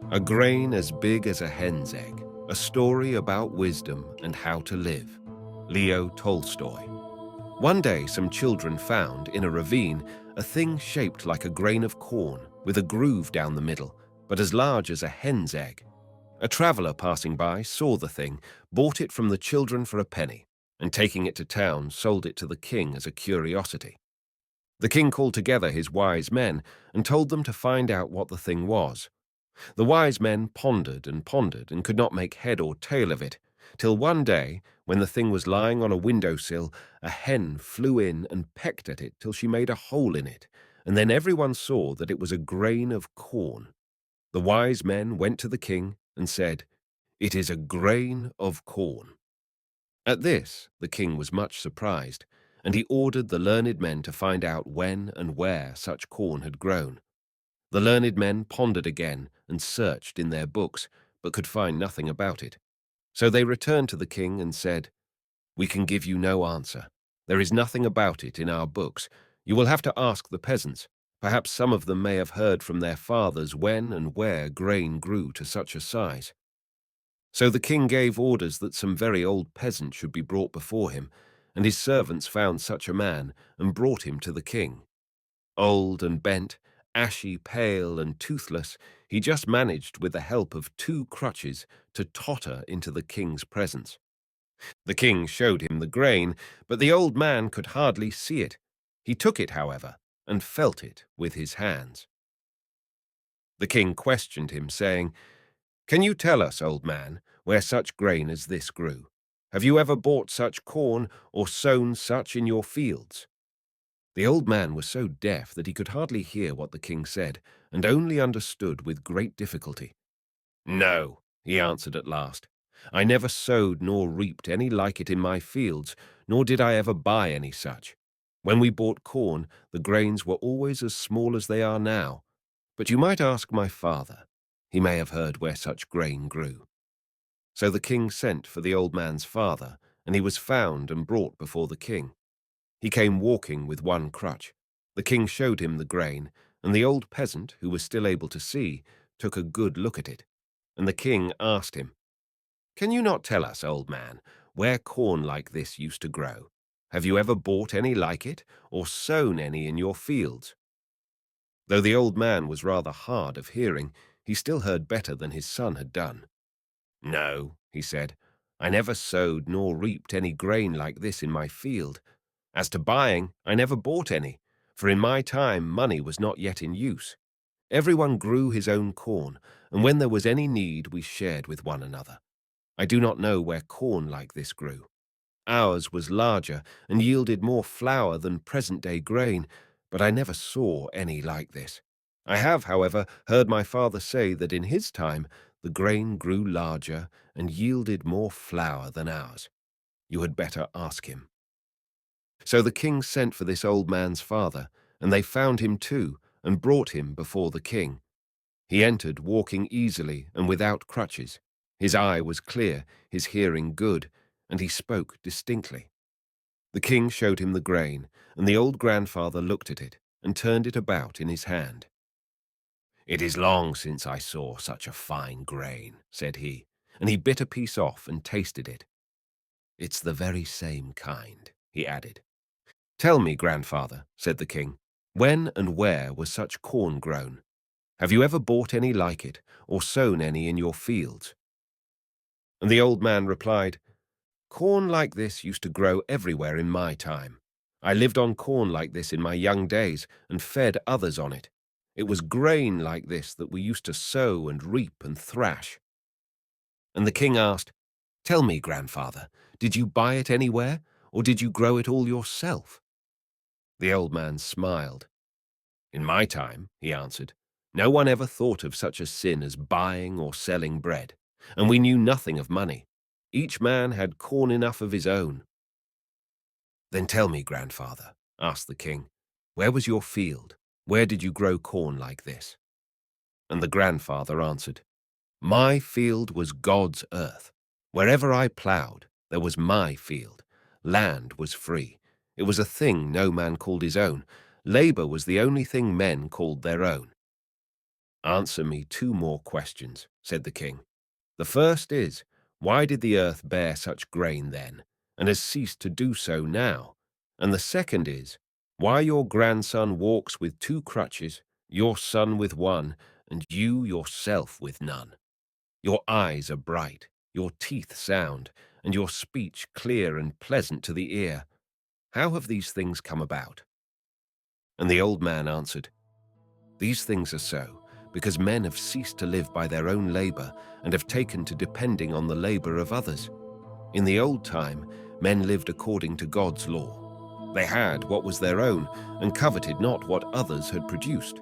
A grain as big as a hen's egg. A story about wisdom and how to live. Leo Tolstoy. One day, some children found, in a ravine, a thing shaped like a grain of corn, with a groove down the middle, but as large as a hen's egg. A traveller passing by saw the thing, bought it from the children for a penny, and taking it to town, sold it to the king as a curiosity. The king called together his wise men and told them to find out what the thing was. The wise men pondered and could not make head or tail of it, till one day, when the thing was lying on a window-sill, a hen flew in and pecked at it till she made a hole in it, and then everyone saw that it was a grain of corn. The wise men went to the king and said, "It is a grain of corn." At this, the king was much surprised, and he ordered the learned men to find out when and where such corn had grown. The learned men pondered again and searched in their books, but could find nothing about it. So they returned to the king and said, "We can give you no answer. There is nothing about it in our books. You will have to ask the peasants. Perhaps some of them may have heard from their fathers when and where grain grew to such a size." So the king gave orders that some very old peasant should be brought before him, and his servants found such a man and brought him to the king. Old and bent, ashy, pale, and toothless, he just managed, with the help of 2 crutches, to totter into the king's presence. The king showed him the grain, but the old man could hardly see it. He took it, however, and felt it with his hands. The king questioned him, saying, "Can you tell us, old man, where such grain as this grew? Have you ever bought such corn or sown such in your fields?" The old man was so deaf that he could hardly hear what the king said, and only understood with great difficulty. "No," he answered at last. "I never sowed nor reaped any like it in my fields, nor did I ever buy any such. When we bought corn, the grains were always as small as they are now. But you might ask my father. He may have heard where such grain grew." So the king sent for the old man's father, and he was found and brought before the king. He came walking with 1 crutch. The king showed him the grain, and the old peasant, who was still able to see, took a good look at it. And the king asked him, "Can you not tell us, old man, where corn like this used to grow? Have you ever bought any like it, or sown any in your fields?" Though the old man was rather hard of hearing, he still heard better than his son had done. "No," he said, "I never sowed nor reaped any grain like this in my field. As to buying, I never bought any, for in my time money was not yet in use. Everyone grew his own corn, and when there was any need, we shared with one another. I do not know where corn like this grew. Ours was larger and yielded more flour than present-day grain, but I never saw any like this. I have, however, heard my father say that in his time the grain grew larger and yielded more flour than ours. You had better ask him." So the king sent for this old man's father, and they found him too, and brought him before the king. He entered walking easily and without crutches. His eye was clear, his hearing good, and he spoke distinctly. The king showed him the grain, and the old grandfather looked at it and turned it about in his hand. "It is long since I saw such a fine grain," said he, and he bit a piece off and tasted it. "It's the very same kind," he added. "Tell me, grandfather," said the king, "when and where was such corn grown? Have you ever bought any like it, or sown any in your fields?" And the old man replied, "Corn like this used to grow everywhere in my time. I lived on corn like this in my young days and fed others on it. It was grain like this that we used to sow and reap and thrash." And the king asked, "Tell me, grandfather, did you buy it anywhere, or did you grow it all yourself?" The old man smiled. "In my time," he answered, "no one ever thought of such a sin as buying or selling bread, and we knew nothing of money. Each man had corn enough of his own." "Then tell me, grandfather," asked the king, "where was your field? Where did you grow corn like this?" And the grandfather answered, "My field was God's earth. Wherever I ploughed, there was my field. Land was free. It was a thing no man called his own. Labor was the only thing men called their own." "Answer me two more questions," said the king. "The first is, why did the earth bear such grain then, and has ceased to do so now? And the second is, why your grandson walks with two crutches, your son with one, and you yourself with none? Your eyes are bright, your teeth sound, and your speech clear and pleasant to the ear. How have these things come about?" And the old man answered, "These things are so, because men have ceased to live by their own labor and have taken to depending on the labor of others. In the old time, men lived according to God's law. They had what was their own and coveted not what others had produced.